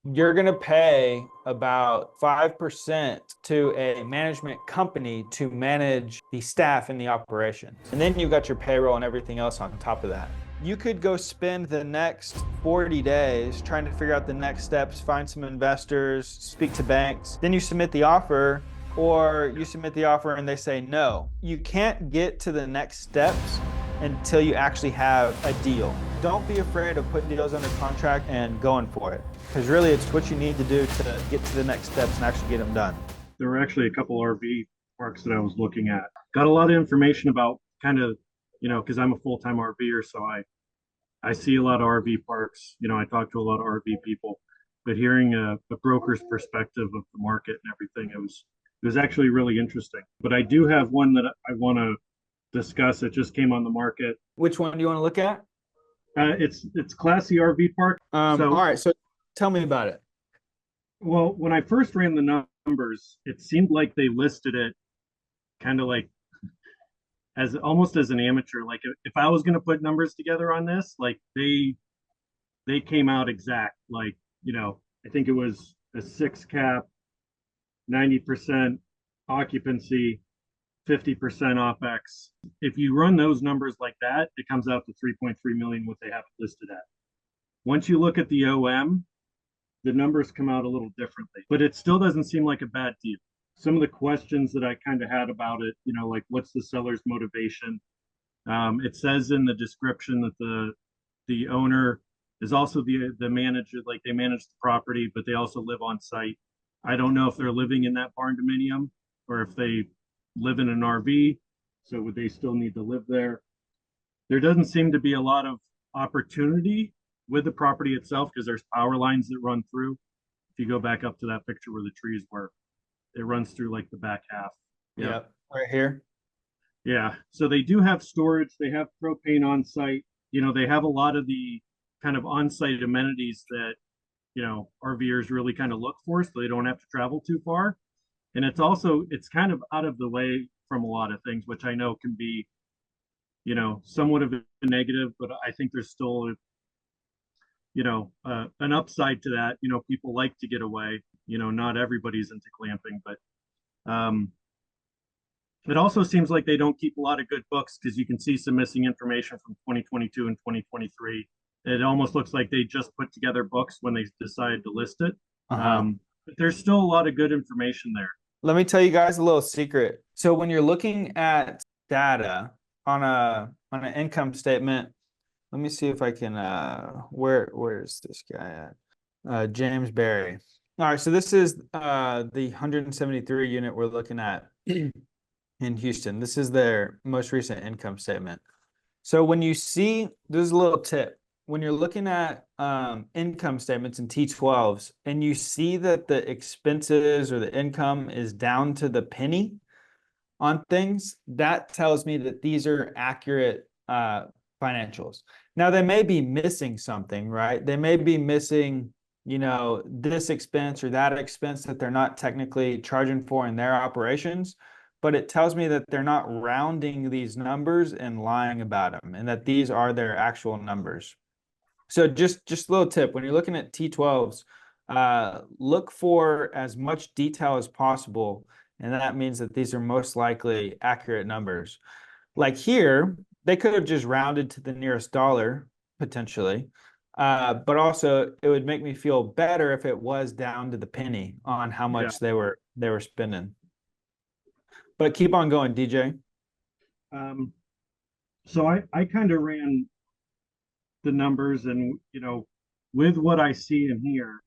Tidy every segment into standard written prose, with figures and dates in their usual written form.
you're going to pay about 5% to a management company to manage the staff in the operation. And then you've got your payroll and everything else on top of that. You could go spend the next 40 days trying to figure out the next steps, find some investors, speak to banks. Then you submit the offer, or you submit the offer and they say no. You can't get to the next steps until you actually have a deal. Don't be afraid of putting deals under contract and going for it, because really it's what you need to do to get to the next steps and actually get them done. There were actually a couple RV parks that I was looking at. Got a lot of information about kind of, because I'm a full-time RVer, so I see a lot of RV parks. I talk to a lot of RV people, but hearing a broker's perspective of the market and everything, it was actually really interesting. But I do have one that I want to discuss. It just came on the market. Which one do you want to look at? It's Classy RV Park. All So, right, so tell me about it. well, when I first ran the numbers, it seemed like they listed it kind of like as almost as an amateur. Like if I was going to put numbers together on this, like they came out exact. Like I think it was a six cap, 90% occupancy, 50% OpEx. If you run those numbers like that, it comes out to 3.3 million what they have it listed at. Once you look at the OM, the numbers come out a little differently, but it still doesn't seem like a bad deal. Some of the questions that I kind of had about it, like what's the seller's motivation? It says in the description that the owner is also the manager, like they manage the property, but they also live on site. I don't know if they're living in that barn dominium or if they live in an RV. So would they still need to live there? There doesn't seem to be a lot of opportunity with the property itself because there's power lines that run through. If you go back up to that picture where the trees were, it runs through like the back half. Yeah. Yep, right here. Yeah. So they do have storage. They have propane on site. They have a lot of the kind of on site amenities that, RVers really kind of look for so they don't have to travel too far. And it's kind of out of the way from a lot of things, which I know can be, somewhat of a negative, but I think there's still, an upside to that. People like to get away. Not everybody's into glamping, but it also seems like they don't keep a lot of good books because you can see some missing information from 2022 and 2023. It almost looks like they just put together books when they decided to list it. Uh-huh. But there's still a lot of good information there. Let me tell you guys a little secret. So when you're looking at data on an income statement, let me see if I can where's this guy at? James Barry. All right, so this is the 173 unit we're looking at in Houston. This is their most recent income statement. So when you see, there's a little tip. When you're looking at income statements in T12s and you see that the expenses or the income is down to the penny on things, that tells me that these are accurate financials. Now, they may be missing something, right? They may be missing, this expense or that expense that they're not technically charging for in their operations, but it tells me that they're not rounding these numbers and lying about them and that these are their actual numbers. So just a little tip, when you're looking at T12s, look for as much detail as possible, and that means that these are most likely accurate numbers. Like here, they could have just rounded to the nearest dollar, potentially, but also it would make me feel better if it was down to the penny on how Yeah. much they were spending. But keep on going, DJ. Um, so I kind of ran the numbers and, with what I see in here,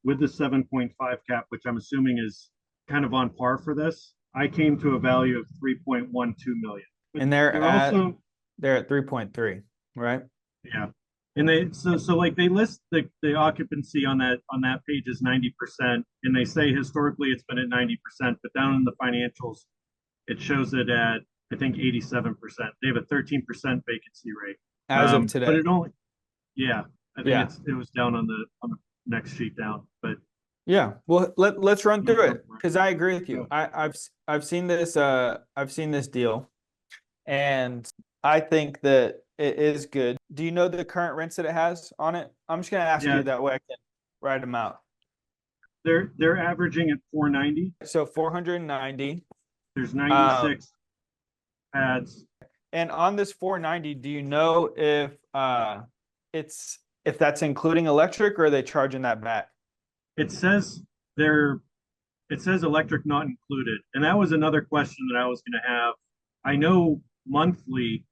with the 7.5 cap, which I'm assuming is kind of on par for this, I came to a value of 3.12 million. But And they're they're at also, they're at 3.3, right? yeah. And so like they list the occupancy on that page is 90%, and they say historically it's been at 90%, but down in the financials it shows it at I think 87%. They have a 13% vacancy rate. As of But today. it only yeah, I think Yeah. it was down on the next sheet down, but Yeah. Well, let's run let's through go it for it. because I agree with you. Go. I've seen this deal, and I think that it is good. Do you know the current rents that it has on it? I'm just gonna ask Yeah, you that way I can write them out. they're averaging at 490. So 490. There's Um, 96 pads. and on this 490, do you know if that's including electric or are they charging that back? It says they're it says electric not included. And that was another question that I was going to have. I know monthly,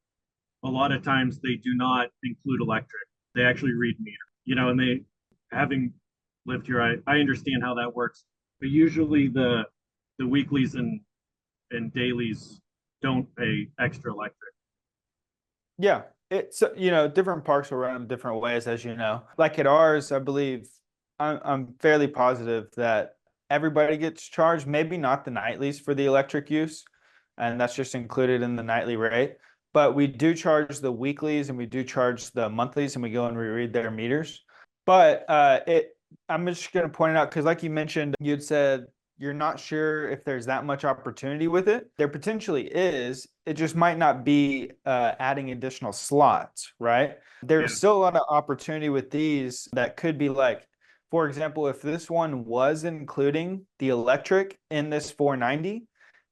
a lot of times they do not include electric. They actually read meter, and they, having lived here, I understand how that works. But usually the weeklies and dailies don't pay extra electric. Yeah, it's different parks will run them different ways, as you know. Like at ours, I believe I'm fairly positive that everybody gets charged, maybe not the nightlies for the electric use, and that's just included in the nightly rate. But we do charge the weeklies and we do charge the monthlies, and we go and we read their meters. But I'm just going to point it out because, like you mentioned, you'd said you're not sure if there's that much opportunity with it. There potentially is. It just might not be adding additional slots, right? There's Yeah, still a lot of opportunity with these that could be like, for example, if this one was including the electric in this 490,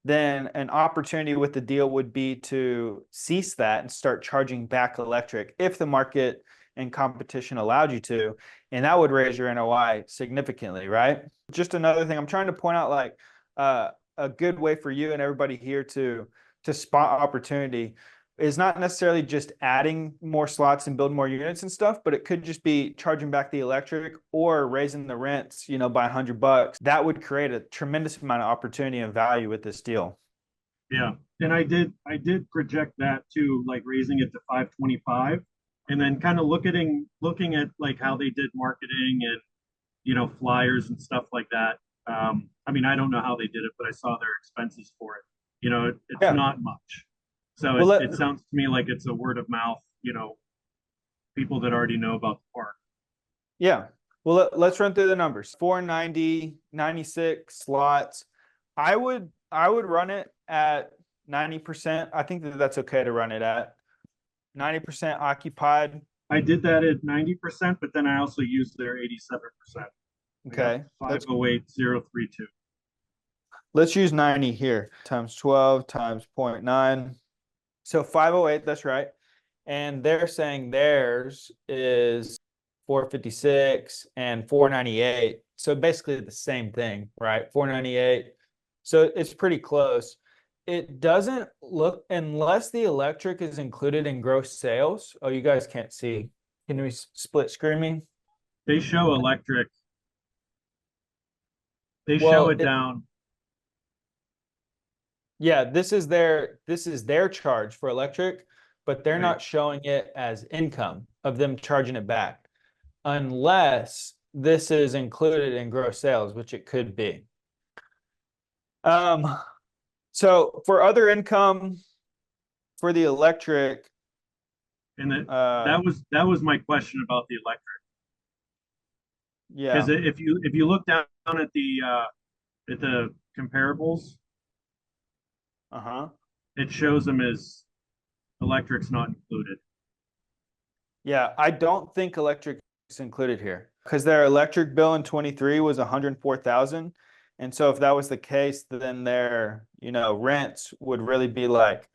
then an opportunity with the deal would be to cease that and start charging back electric if the market and competition allowed you to. And that would raise your NOI significantly, right? Just another thing I'm trying to point out, like a good way for you and everybody here to spot opportunity is not necessarily just adding more slots and build more units and stuff, but it could just be charging back the electric or raising the rents, by $100. That would create a tremendous amount of opportunity and value with this deal. yeah. And I did project that too, like raising it to 525, and then kind of looking at like how they did marketing and flyers and stuff like that. I mean, I don't know how they did it, but I saw their expenses for it. It's Yeah. not much. So Well, it sounds to me like it's a word of mouth, people that already know about the park. yeah. Well, let's run through the numbers. 490, 96 slots. I would run it at 90%. I think that that's okay to run it at 90% occupied. I did that at 90%, but then I also used their 87%. I got Okay. Let's 508,032. let's use 90 here times 12 times 0.9. So 508, that's right. And they're saying theirs is 456 and 498. So basically the same thing, right? 498. So it's pretty close. It doesn't look, unless the electric is included in gross sales. Oh, you guys can't see. Can we split screen me? They show electric. They show Well, it down. yeah, this is their charge for electric, but they're Right. not showing it as income of them charging it back unless this is included in gross sales, which it could be. Um, so for other income for the electric, And that uh, that was my question about the electric. Because yeah, if you look down at the comparables, uh-huh. it shows them as electric's not included. Yeah, I don't think electric is included here because their electric bill in 23 was 104,000. And so if that was the case, then their, rents would really be like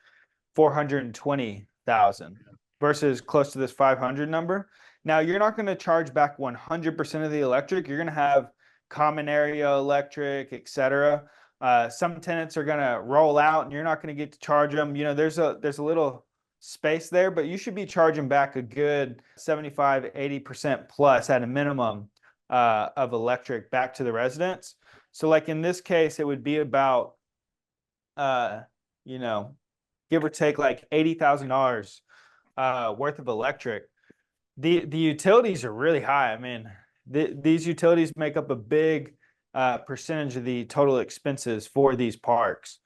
420,000 versus close to this 500 number. Now, you're not going to charge back 100% of the electric. You're going to have common area electric, etc. Some tenants are going to roll out and you're not going to get to charge them. There's a little space there, but you should be charging back a good 75, 80% plus at a minimum of electric back to the residents. So like in this case, it would be about, uh, you know, give or take like $80,000 worth of electric. The utilities are really high. I mean, these utilities make up a big percentage of the total expenses for these parks.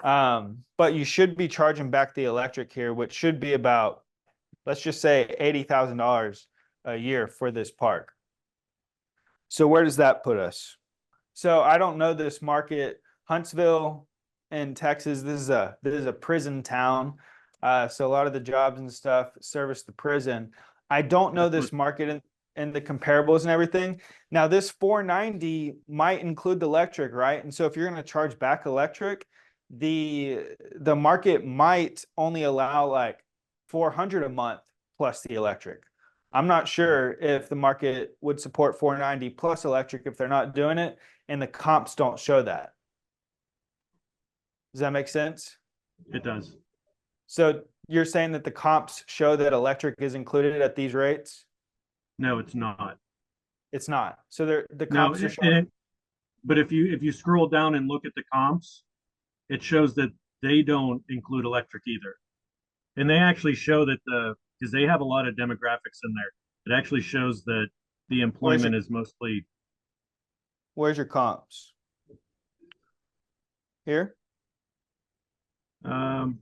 But you should be charging back the electric here, which should be about, let's just say $80,000 a year for this park. So where does that put us? So I don't know this market. Huntsville in Texas, this is a prison town. So a lot of the jobs and stuff service the prison. I don't know That's this what market and the comparables and everything. Now, this 490 might include the electric, right? And so if you're going to charge back electric, the market might only allow like 400 a month plus the electric. I'm not sure if the market would support 490 plus electric if they're not doing it, and the comps don't show that. Does that make sense? it does. So you're saying that the comps show that electric is included at these rates? No, it's not. It's not. So the No, comps are showing. but if you scroll down and look at the comps, it shows that they don't include electric either. And they actually show that because they have a lot of demographics in there. It actually shows that the Where's your employment is mostly where's your comps? Here? um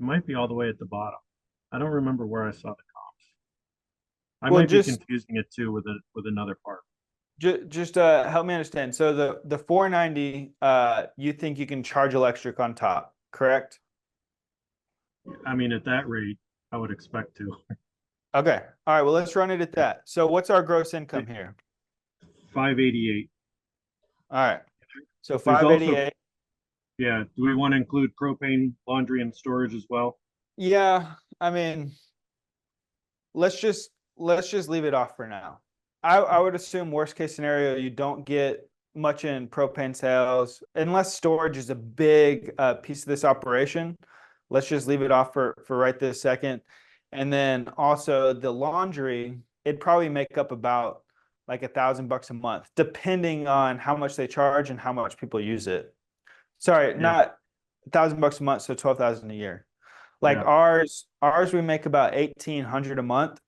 it might be all the way at the bottom. I don't remember where I saw the comps. I Well, might be just confusing it too with another part. just help me understand. So the 490, you think you can charge electric on top, correct? I mean, at that rate, I would expect to. Okay. All right. Well, let's run it at that. So what's our gross income here? 588. All right. So There's also, 588. yeah, do we want to include propane, laundry, and storage as well? Yeah, I mean, let's just leave it off for now. I would assume worst case scenario, you don't get much in propane sales unless storage is a big piece of this operation. Let's just leave it off for right this second. And then also the laundry, it'd probably make up about like $1,000 a month, depending on how much they charge and how much people use it. Sorry, Yeah, not $1,000 a month, so 12,000 a year. Like yeah, ours we make about 1,800 a month.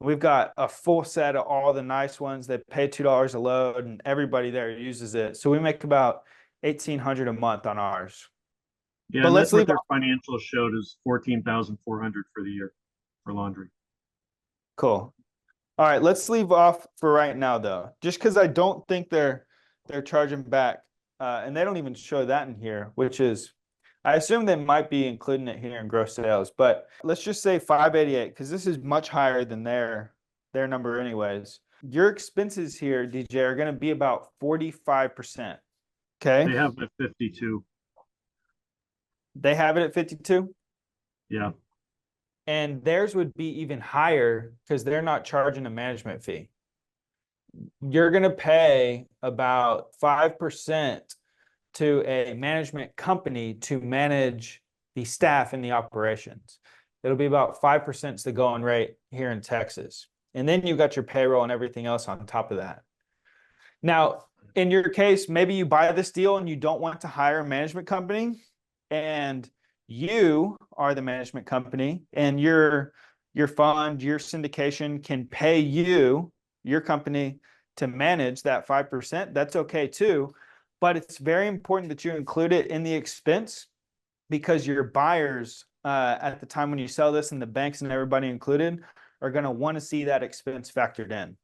We've got a full set of all the nice ones that pay $2 a load, and everybody there uses it. So we make about 1,800 a month on ours. yeah, But and that's let's what leave their off. financials showed is 14,400 for the year for laundry. Cool. All right, let's leave off for right now though, just because I don't think they're charging back, and they don't even show that in here, which is I assume they might be including it here in gross sales, but let's just say 588 because this is much higher than their number anyways. Your expenses here, DJ, are going to be about 45%. Okay. They have a 52. They have it at 52, Yeah, and theirs would be even higher because they're not charging a management fee. You're going to pay about 5% to a management company to manage the staff and the operations. It'll be about 5% is the going rate here in Texas. And then you've got your payroll and everything else on top of that. Now, in your case, maybe you buy this deal and you don't want to hire a management company, and you are the management company, and your fund, your syndication can pay you, your company, to manage that 5%. That's okay too. But it's very important that you include it in the expense because your buyers at the time when you sell this, and the banks and everybody included, are going to want to see that expense factored in.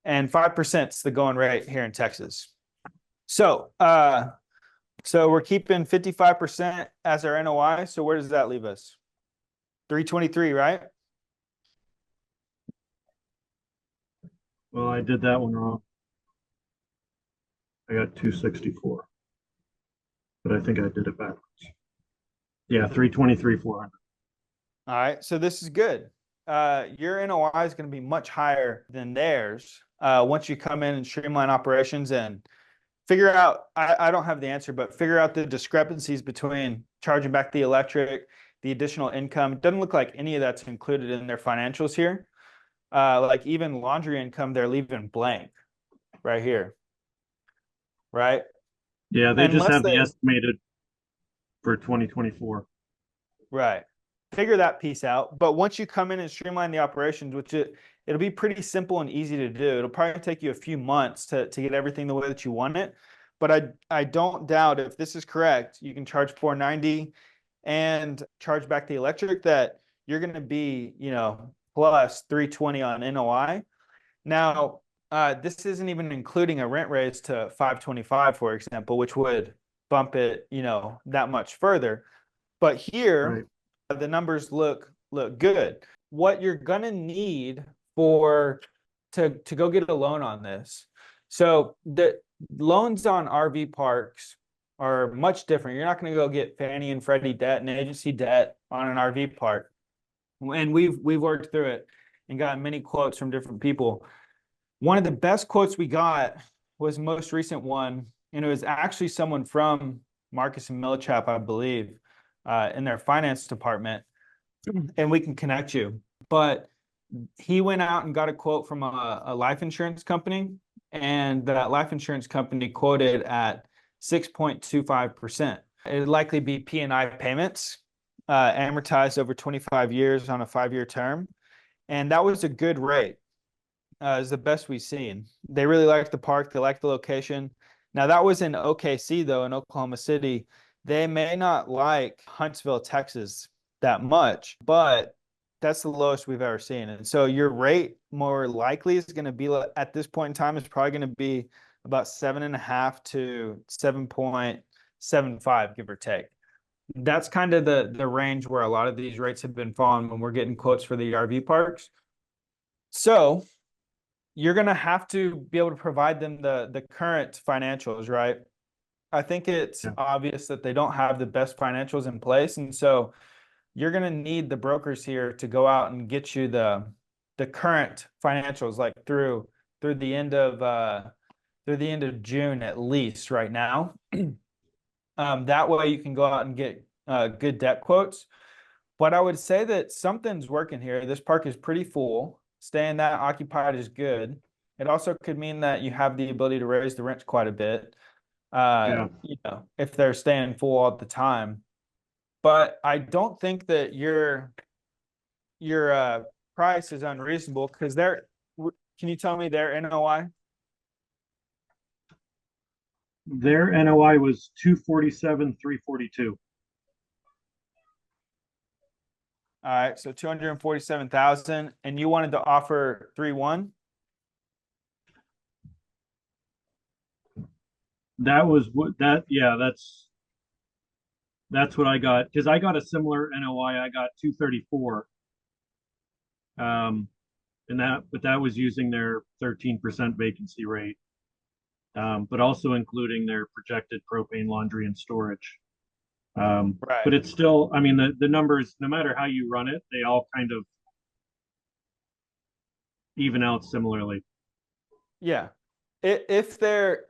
And 5% is the going rate here in Texas. So so we're keeping 55% as our NOI. So where does that leave us? 323, right? well, I did that one wrong. I got 264, but I think I did it backwards. Yeah, 323, 400. All right. So this is good. Your NOI is going to be much higher than theirs once you come in and streamline operations and figure out, I don't have the answer, but figure out the discrepancies between charging back the electric, the additional income. It doesn't look like any of that's included in their financials here. Like even laundry income, they're leaving blank right here, right? Yeah, they just Unless have the they, estimated for 2024. right. Figure that piece out. But once you come in and streamline the operations, it'll be pretty simple and easy to do. It'll probably take you a few months to get everything the way that you want it. But I don't doubt if this is correct, you can charge 490 and charge back the electric that you're going to be, plus 320 on NOI. Now, this isn't even including a rent raise to 525, for example, which would bump it, that much further. But here, Right. the numbers look good. What you're gonna need for to go get a loan on this. So the loans on RV parks are much different. You're not going to go get Fannie and Freddie debt and agency debt on an RV park. And we've worked through it and got many quotes from different people. One of the best quotes we got was the most recent one, and it was actually someone from Marcus and Millichap, I believe, in their finance department, and we can connect you. But he went out and got a quote from a life insurance company, and that life insurance company quoted at 6.25%. It'd likely be P&I payments, amortized over 25 years on a 5-year term. And that was a good rate. Is the best we've seen. They really liked the park. They liked the location. Now that was in OKC though, in Oklahoma City. They may not like Huntsville, Texas that much, but that's the lowest we've ever seen. And so your rate more likely is going to be at this point in time is probably going to be about 7.5 to 7.75, give or take. That's kind of the range where a lot of these rates have been falling when we're getting quotes for the RV parks. So you're going to have to be able to provide them the current financials, right? I think it's Yeah. obvious that they don't have the best financials in place. And so you're going to need the brokers here to go out and get you the current financials, like through the end of June at least right now. That way you can go out and get good debt quotes. But I would say that something's working here. This park is pretty full. Staying that occupied is good. It also could mean that you have the ability to raise the rents quite a bit, Yeah. if they're staying full all the time. But I don't think that your price is unreasonable because can you tell me their NOI? Their NOI was 247, 342. All right, so 247,000, and you wanted to offer 3.1? That was what that yeah, that's what I got because I got a similar NOI. I got 234. Um, but that was using their 13% vacancy rate, but also including their projected propane laundry and storage. Right. But it's still, I mean, the numbers, no matter how you run it, they all kind of even out similarly. Yeah. If they're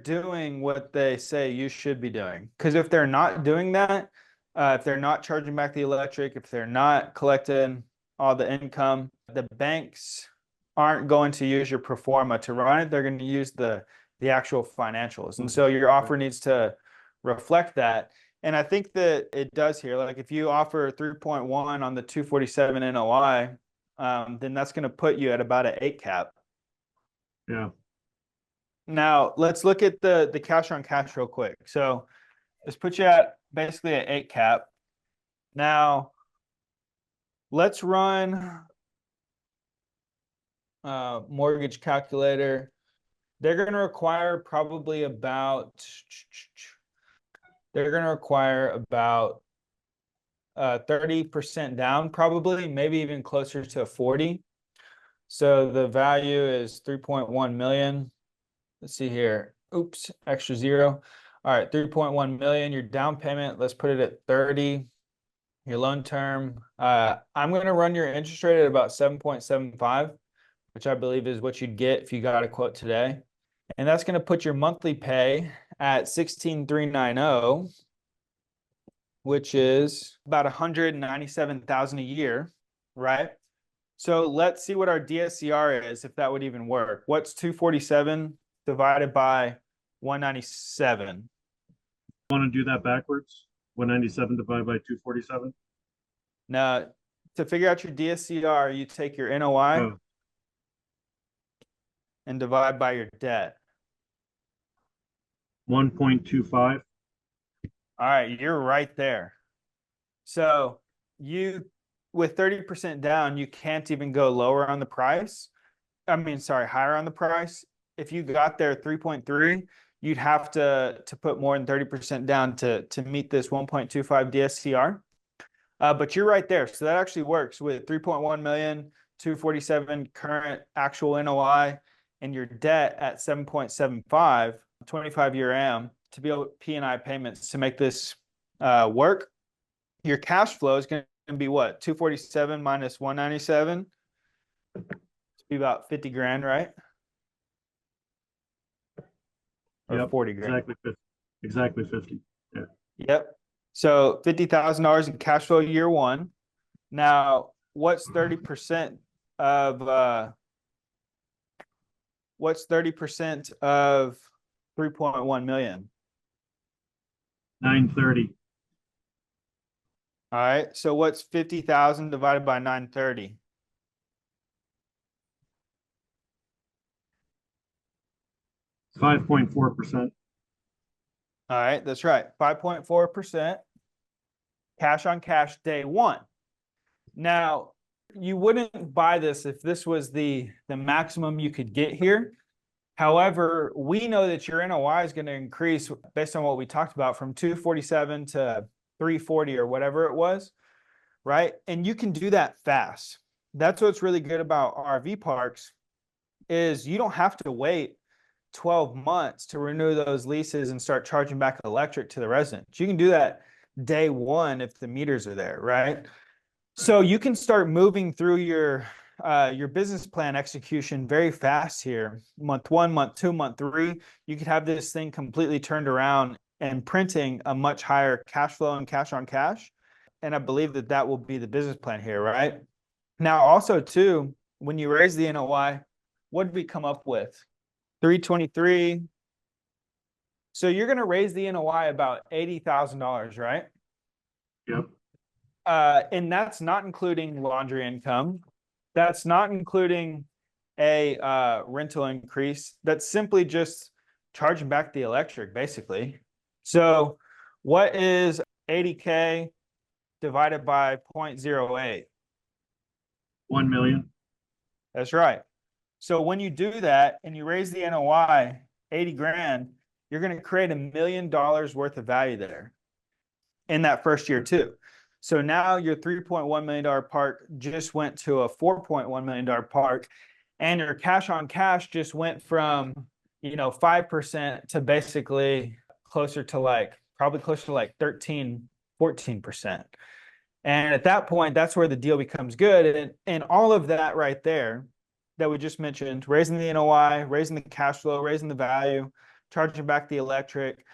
doing what they say you should be doing, because if they're not doing that, if they're not charging back the electric, if they're not collecting all the income, the banks aren't going to use your pro forma to run it. They're going to use the actual financials. And so your offer needs to reflect that. And I think that it does here. Like if you offer 3.1 on the 247 NOI, then that's going to put you at about an 8 cap. Yeah. Now let's look at the cash on cash real quick. So let's put you at basically an 8 cap. Now let's run mortgage calculator. They're going to require probably about they're going to require about 30% down, probably, maybe even closer to 40. So the value is 3.1 million. Let's see here. Oops, extra zero. All right, 3.1 million. Your down payment, let's put it at 30. Your loan term, I'm going to run your interest rate at about 7.75, which I believe is what you'd get if you got a quote today. And that's going to put your monthly pay at 16,390, which is about 197,000 a year, right? So let's see what our DSCR is, if that would even work. What's 247 divided by 197? Want to do that backwards? 197 divided by 247? Now, to figure out your DSCR, you take your NOI Oh, and divide by your debt. 1.25. All right, you're right there. So you, with 30% down, you can't even go lower on the price. I mean, sorry, higher on the price. If you got there 3.3, you'd have to put more than 30% down to meet this 1.25 DSCR. But you're right there. So that actually works with 3.1 million, 247 current actual NOI, and your debt at 7.75, 25-year AM to be able P&I payments to make this work. Your cash flow is going to be what? 247 minus 197. It's be about 50 grand, right? Or Yep, 40 grand. exactly 50. Exactly 50. Yeah. Yep. So $50,000 in cash flow year one. Now, what's 30% of 3.1 million? 930. All right. So what's 50,000 divided by 930? 5.4%. All right, that's right. 5.4% cash on cash day one. Now, you wouldn't buy this if this was the maximum you could get here. However, we know that your NOI is going to increase based on what we talked about from 247 to 340 or whatever it was, right? And you can do that fast. That's what's really good about RV parks is you don't have to wait 12 months to renew those leases and start charging back electric to the residents. You can do that day one if the meters are there, right? So you can start moving through your business plan execution very fast here. Month one, month two, month three, you could have this thing completely turned around and printing a much higher cash flow and cash on cash. And I believe that that will be the business plan here, right? Now, also too, when you raise the NOI, what did we come up with? 323. So you're going to raise the NOI about $80,000, right? Yep. And that's not including laundry income. That's not including a rental increase. That's simply just charging back the electric, basically. So what is 80K divided by 0.08? 1 million. That's right. So when you do that and you raise the NOI 80 grand, you're going to create $1 million worth of value there in that first year too. So now your $3.1 million park just went to a $4.1 million park, and your cash on cash just went from 5% to basically probably closer to like 13, 14%. And at that point, that's where the deal becomes good. And all of that right there that we just mentioned, raising the NOI, raising the cash flow, raising the value, charging back the electric,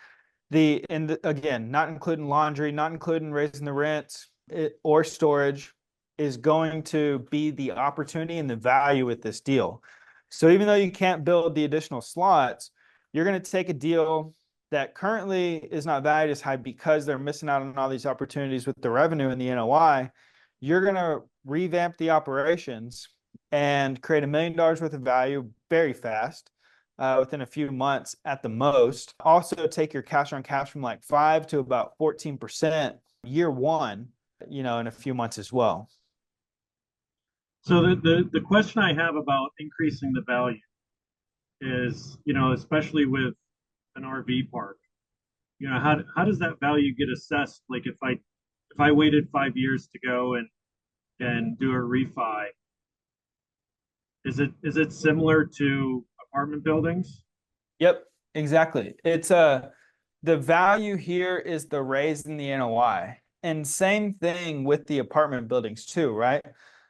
again, not including laundry, not including raising the rents or storage, is going to be the opportunity and the value with this deal. So even though you can't build the additional slots, you're going to take a deal that currently is not valued as high because they're missing out on all these opportunities with the revenue and the NOI. You're going to revamp the operations and create $1 million worth of value very fast. Within a few months at the most. Also take your cash on cash from like 5 to about 14% year one, in a few months as well. So the question I have about increasing the value is, especially with an RV park, how does that value get assessed? Like if I waited 5 years to go and do a refi, is it similar to apartment buildings? Yep, exactly. It's the value here is the raise in the NOI. And same thing with the apartment buildings too, right?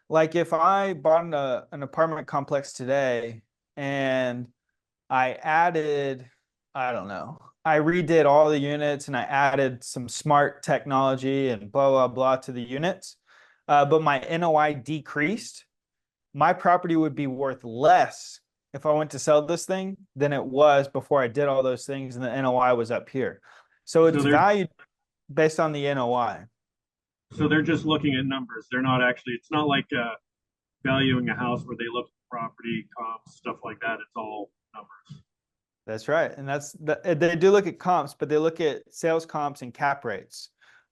Like if I bought an apartment complex today and I added, I don't know, I redid all the units and I added some smart technology and blah, blah, blah to the units, but my NOI decreased, my property would be worth less if I went to sell this thing than it was before I did all those things and the NOI was up here. So So it's they're valued based on the NOI. so they're just looking at numbers. They're not actually. It's not like valuing a house where they look at property comps, stuff like that. It's all numbers. That's right. And they do look at comps, but they look at sales comps and cap rates.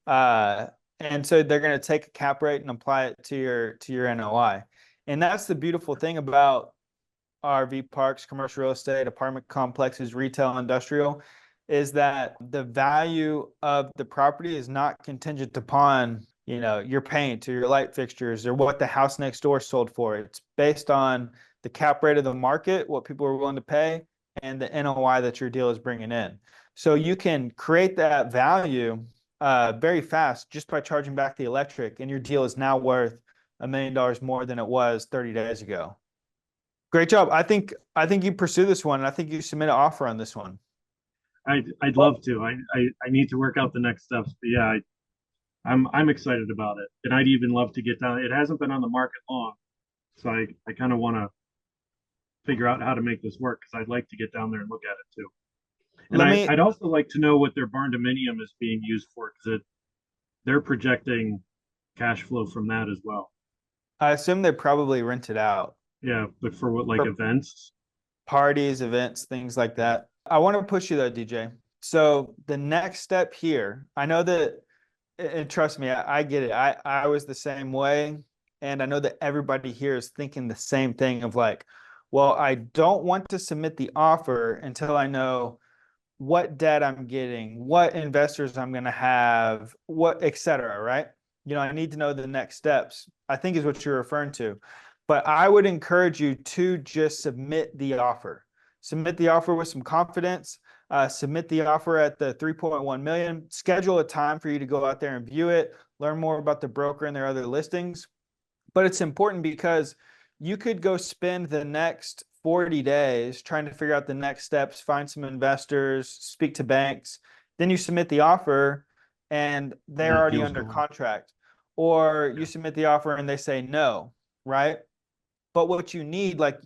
Uh, and so they're going to take a cap rate and apply it to your NOI. And that's the beautiful thing about RV parks, commercial real estate, apartment complexes, retail, industrial, is that the value of the property is not contingent upon, your paint or your light fixtures or what the house next door sold for. It's based on the cap rate of the market, what people are willing to pay, and the NOI that your deal is bringing in. So you can create that value very fast just by charging back the electric, and your deal is now worth $1 million more than it was 30 days ago. Great job. I think you pursue this one, and I think you submit an offer on this one. I'd Well, love to. I need to work out the next steps, but yeah, I'm excited about it, and I'd even love to get down. It hasn't been on the market long, so I kind of want to figure out how to make this work because I'd like to get down there and look at it too. And let me. I'd also like to know what their barn dominium is being used for because they're projecting cash flow from that as well. I assume they probably rent it out Yeah, but for what like for events? parties, events, things like Yeah. that. I want to push you though, DJ. So the next step here, I know that, and trust me, I get it. I was the same way, and I know that everybody here is thinking the same thing of like, well, I don't want to submit the offer until I know what debt I'm getting, what investors I'm going to have, what, et cetera, right? I need to know the next steps, I think is what you're referring to. But I would encourage you to just submit the offer. Submit the offer with some confidence. Submit the offer at the 3.1 million. Schedule a time for you to go out there and view it, learn more about the broker and their other listings. But it's important because you could go spend the next 40 days trying to figure out the next steps, find some investors, speak to banks. Then you submit the offer and And they're the already deal's under gone. contract. Or you Yeah. submit the offer and they say no, right? But what you need, like,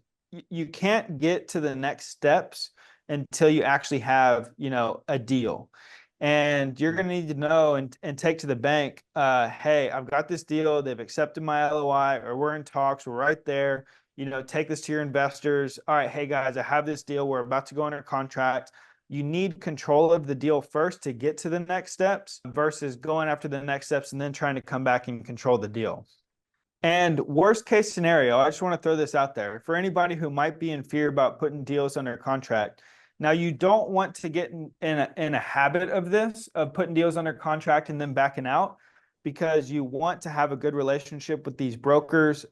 you can't get to the next steps until you actually have, a deal. And you're Yeah. going to need to know and take to the bank, hey, I've got this deal. They've accepted my LOI, or we're in talks. We're right there. Take this to your investors. All right, hey guys, I have this deal. We're about to go under contract. You need control of the deal first to get to the next steps versus going after the next steps and then trying to come back and control the deal. And worst case scenario, I just want to throw this out there for anybody who might be in fear about putting deals under contract. Now, you don't want to get in a habit of this, of putting deals under contract and then backing out, because you want to have a good relationship with these brokers,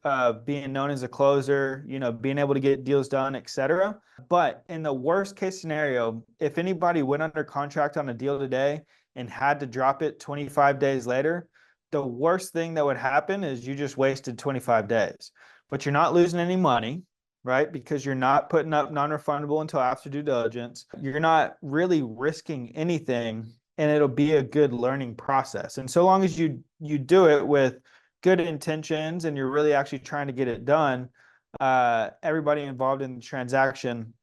being known as a closer, being able to get deals done, etc. But in the worst case scenario, if anybody went under contract on a deal today and had to drop it 25 days later, the worst thing that would happen is you just wasted 25 days, but you're not losing any money, right? Because you're not putting up non-refundable until after due diligence. You're not really risking anything, and it'll be a good learning process. And so long as you do it with good intentions and you're really actually trying to get it done, everybody involved in the transaction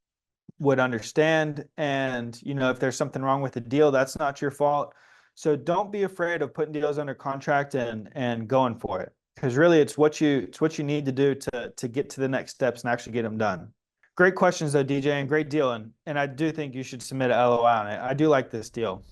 would understand. And, if there's something wrong with the deal, that's not your fault. So don't be afraid of putting deals under contract and going for it. Because really it's what you need to do to get to the next steps and actually get them done. Great questions though, DJ, and great deal. And I do think you should submit an LOI on it. I do like this deal.